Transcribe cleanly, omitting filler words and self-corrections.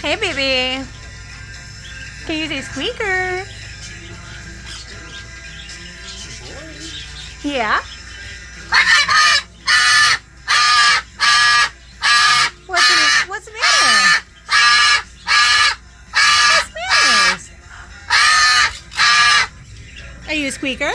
Hey, baby. Can you say squeaker? Yeah? What's the matter? What's the matter? Are you a squeaker?